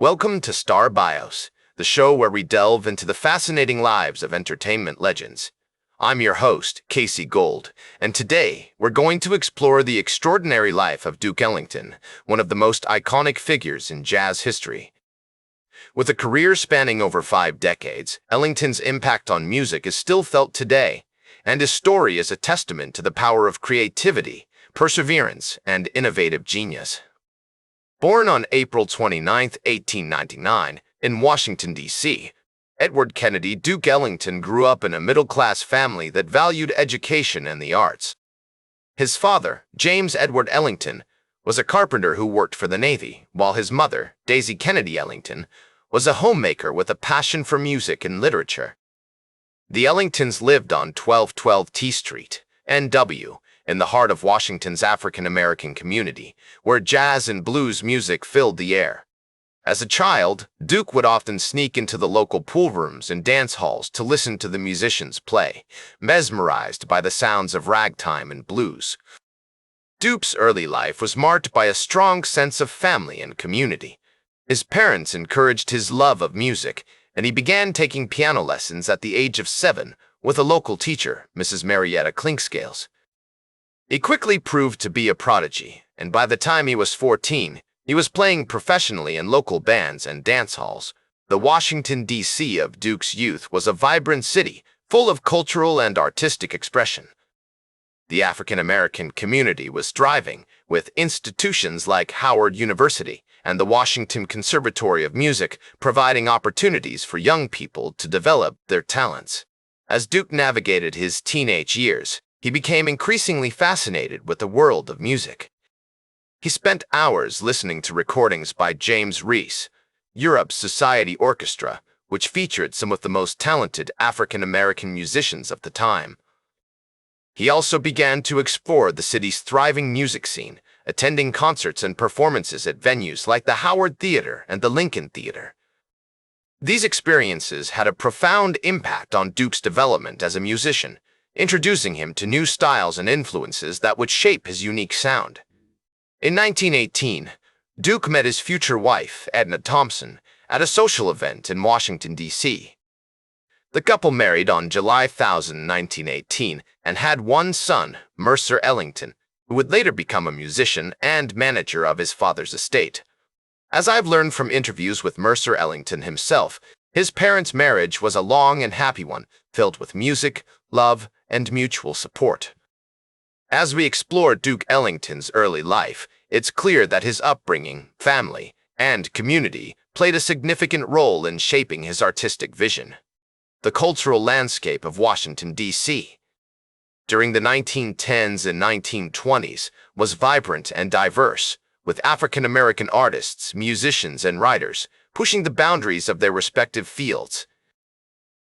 Welcome to Star Bios, the show where we delve into the fascinating lives of entertainment legends. I'm your host, Casey Gold, and today we're going to explore the extraordinary life of Duke Ellington, one of the most iconic figures in jazz history. With a career spanning over 5 decades, Ellington's impact on music is still felt today, and his story is a testament to the power of creativity, perseverance, and innovative genius. Born on April 29, 1899, in Washington, D.C., Edward Kennedy Duke Ellington grew up in a middle-class family that valued education and the arts. His father, James Edward Ellington, was a carpenter who worked for the Navy, while his mother, Daisy Kennedy Ellington, was a homemaker with a passion for music and literature. The Ellingtons lived on 1212 T Street, NW, in the heart of Washington's African-American community, where jazz and blues music filled the air. As a child, Duke would often sneak into the local pool rooms and dance halls to listen to the musicians play, mesmerized by the sounds of ragtime and blues. Duke's early life was marked by a strong sense of family and community. His parents encouraged his love of music, and he began taking piano lessons at the age of 7 with a local teacher, Mrs. Marietta Clinkscales. He quickly proved to be a prodigy, and by the time he was 14, he was playing professionally in local bands and dance halls. The Washington, D.C. of Duke's youth was a vibrant city, full of cultural and artistic expression. The African-American community was thriving, with institutions like Howard University and the Washington Conservatory of Music providing opportunities for young people to develop their talents. As Duke navigated his teenage years, he became increasingly fascinated with the world of music. He spent hours listening to recordings by James Reese, Europe's Society Orchestra, which featured some of the most talented African-American musicians of the time. He also began to explore the city's thriving music scene, attending concerts and performances at venues like the Howard Theater and the Lincoln Theater. These experiences had a profound impact on Duke's development as a musician, introducing him to new styles and influences that would shape his unique sound. In 1918, Duke met his future wife, Edna Thompson, at a social event in Washington, D.C. The couple married on July 1000, 1918, and had one son, Mercer Ellington, who would later become a musician and manager of his father's estate. As I've learned from interviews with Mercer Ellington himself, his parents' marriage was a long and happy one, filled with music, love, and mutual support. As we explore Duke Ellington's early life, it's clear that his upbringing, family, and community played a significant role in shaping his artistic vision. The cultural landscape of Washington, D.C. during the 1910s and 1920s was vibrant and diverse, with African-American artists, musicians, and writers pushing the boundaries of their respective fields.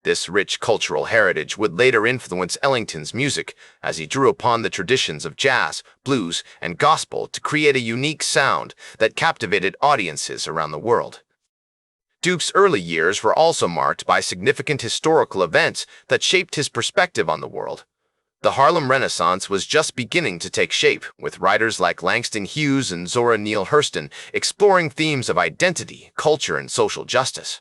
This rich cultural heritage would later influence Ellington's music as he drew upon the traditions of jazz, blues, and gospel to create a unique sound that captivated audiences around the world. Duke's early years were also marked by significant historical events that shaped his perspective on the world. The Harlem Renaissance was just beginning to take shape, with writers like Langston Hughes and Zora Neale Hurston exploring themes of identity, culture, and social justice.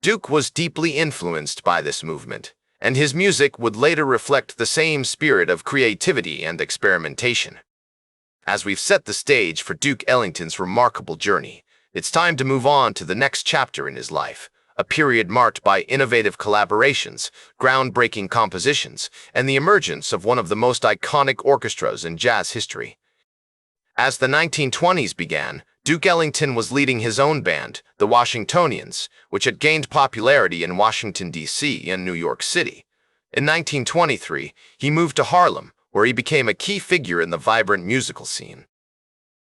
Duke was deeply influenced by this movement, and his music would later reflect the same spirit of creativity and experimentation. As we've set the stage for Duke Ellington's remarkable journey, it's time to move on to the next chapter in his life, a period marked by innovative collaborations, groundbreaking compositions, and the emergence of one of the most iconic orchestras in jazz history. As the 1920s began, Duke Ellington was leading his own band, the Washingtonians, which had gained popularity in Washington, D.C. and New York City. In 1923, he moved to Harlem, where he became a key figure in the vibrant musical scene.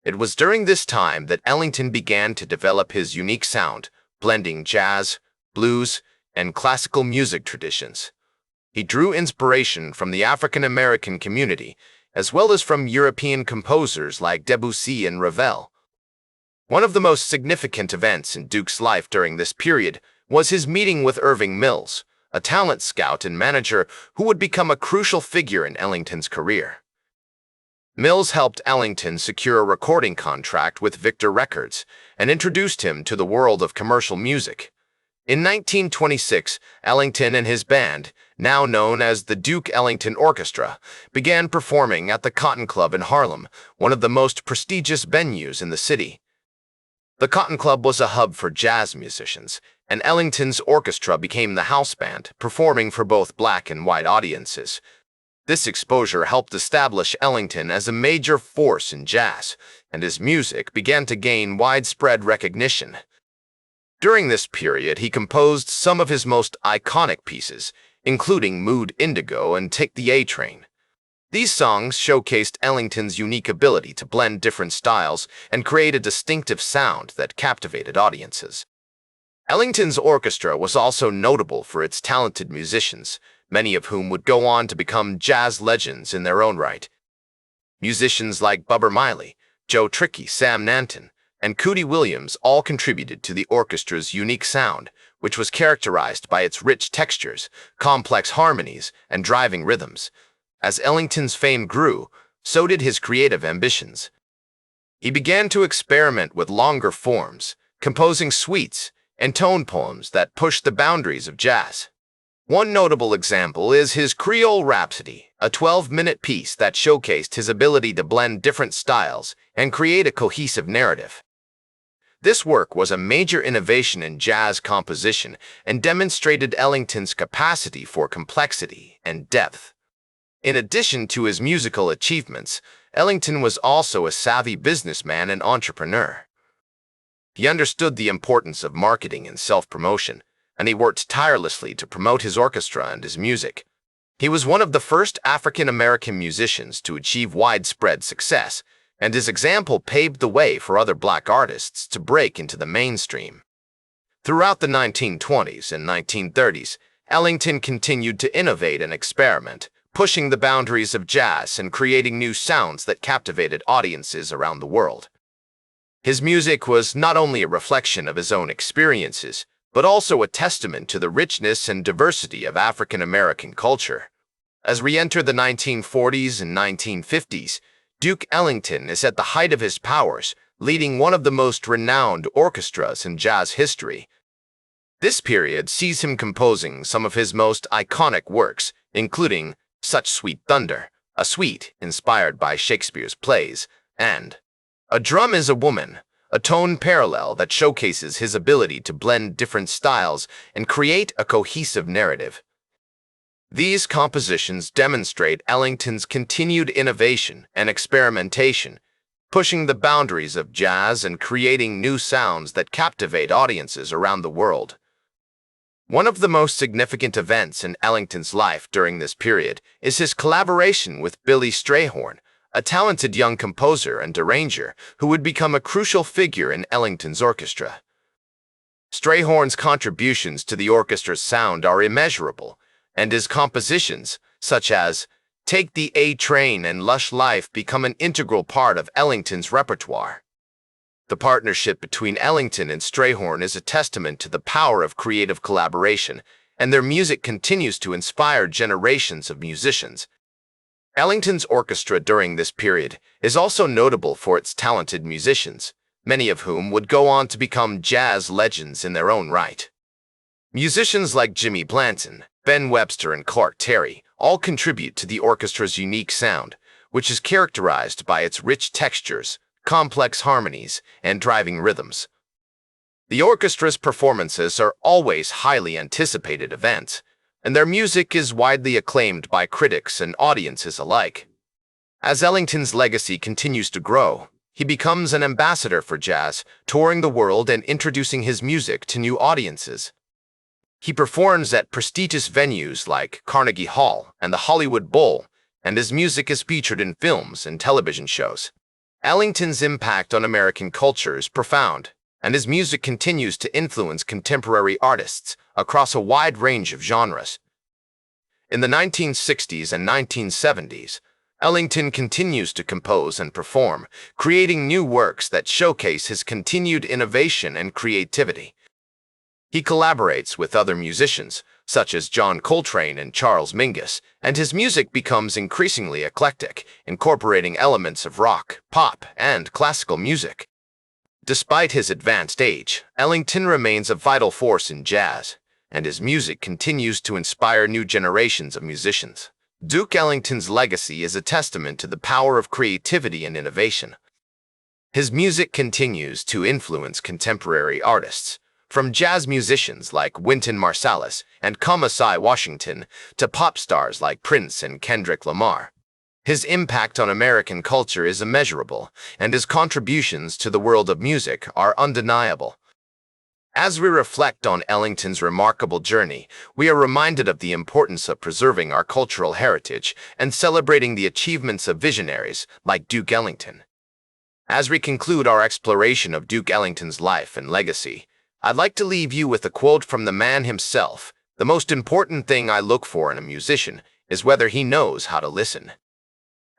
It was during this time that Ellington began to develop his unique sound, blending jazz, blues, and classical music traditions. He drew inspiration from the African-American community, as well as from European composers like Debussy and Ravel. One of the most significant events in Duke's life during this period was his meeting with Irving Mills, a talent scout and manager who would become a crucial figure in Ellington's career. Mills helped Ellington secure a recording contract with Victor Records and introduced him to the world of commercial music. In 1926, Ellington and his band, now known as the Duke Ellington Orchestra, began performing at the Cotton Club in Harlem, one of the most prestigious venues in the city. The Cotton Club was a hub for jazz musicians, and Ellington's orchestra became the house band, performing for both black and white audiences. This exposure helped establish Ellington as a major force in jazz, and his music began to gain widespread recognition. During this period, he composed some of his most iconic pieces, including Mood Indigo and Take the A Train. These songs showcased Ellington's unique ability to blend different styles and create a distinctive sound that captivated audiences. Ellington's orchestra was also notable for its talented musicians, many of whom would go on to become jazz legends in their own right. Musicians like Bubber Miley, Joe Trickey, Sam Nanton, and Cootie Williams all contributed to the orchestra's unique sound, which was characterized by its rich textures, complex harmonies, and driving rhythms. As Ellington's fame grew, so did his creative ambitions. He began to experiment with longer forms, composing suites and tone poems that pushed the boundaries of jazz. One notable example is his Creole Rhapsody, a 12-minute piece that showcased his ability to blend different styles and create a cohesive narrative. This work was a major innovation in jazz composition and demonstrated Ellington's capacity for complexity and depth. In addition to his musical achievements, Ellington was also a savvy businessman and entrepreneur. He understood the importance of marketing and self-promotion, and he worked tirelessly to promote his orchestra and his music. He was one of the first African-American musicians to achieve widespread success, and his example paved the way for other black artists to break into the mainstream. Throughout the 1920s and 1930s, Ellington continued to innovate and experiment, pushing the boundaries of jazz and creating new sounds that captivated audiences around the world. His music was not only a reflection of his own experiences, but also a testament to the richness and diversity of African-American culture. As we enter the 1940s and 1950s, Duke Ellington is at the height of his powers, leading one of the most renowned orchestras in jazz history. This period sees him composing some of his most iconic works, including Such Sweet Thunder, a suite inspired by Shakespeare's plays, and A Drum is a Woman, a tone parallel that showcases his ability to blend different styles and create a cohesive narrative. These compositions demonstrate Ellington's continued innovation and experimentation, pushing the boundaries of jazz and creating new sounds that captivate audiences around the world. One of the most significant events in Ellington's life during this period is his collaboration with Billy Strayhorn, a talented young composer and arranger who would become a crucial figure in Ellington's orchestra. Strayhorn's contributions to the orchestra's sound are immeasurable, and his compositions, such as Take the A Train and Lush Life, become an integral part of Ellington's repertoire. The partnership between Ellington and Strayhorn is a testament to the power of creative collaboration, and their music continues to inspire generations of musicians. Ellington's orchestra during this period is also notable for its talented musicians, many of whom would go on to become jazz legends in their own right. Musicians like Jimmy Blanton, Ben Webster, and Clark Terry all contribute to the orchestra's unique sound, which is characterized by its rich textures, complex harmonies, and driving rhythms. The orchestra's performances are always highly anticipated events, and their music is widely acclaimed by critics and audiences alike. As Ellington's legacy continues to grow, he becomes an ambassador for jazz, touring the world and introducing his music to new audiences. He performs at prestigious venues like Carnegie Hall and the Hollywood Bowl, and his music is featured in films and television shows. Ellington's impact on American culture is profound, and his music continues to influence contemporary artists across a wide range of genres. In the 1960s and 1970s, Ellington continues to compose and perform, creating new works that showcase his continued innovation and creativity. He collaborates with other musicians, such as John Coltrane and Charles Mingus, and his music becomes increasingly eclectic, incorporating elements of rock, pop, and classical music. Despite his advanced age, Ellington remains a vital force in jazz, and his music continues to inspire new generations of musicians. Duke Ellington's legacy is a testament to the power of creativity and innovation. His music continues to influence contemporary artists, from jazz musicians like Wynton Marsalis and Kamasi Washington to pop stars like Prince and Kendrick Lamar. His impact on American culture is immeasurable, and his contributions to the world of music are undeniable. As we reflect on Ellington's remarkable journey, we are reminded of the importance of preserving our cultural heritage and celebrating the achievements of visionaries like Duke Ellington. As we conclude our exploration of Duke Ellington's life and legacy, I'd like to leave you with a quote from the man himself. "The most important thing I look for in a musician is whether he knows how to listen."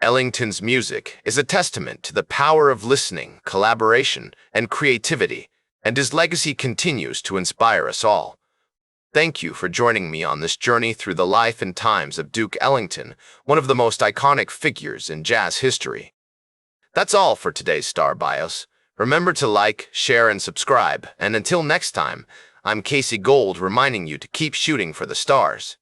Ellington's music is a testament to the power of listening, collaboration, and creativity, and his legacy continues to inspire us all. Thank you for joining me on this journey through the life and times of Duke Ellington, one of the most iconic figures in jazz history. That's all for today's Star Bios. Remember to like, share, and subscribe, and until next time, I'm Casey Gold reminding you to keep shooting for the stars.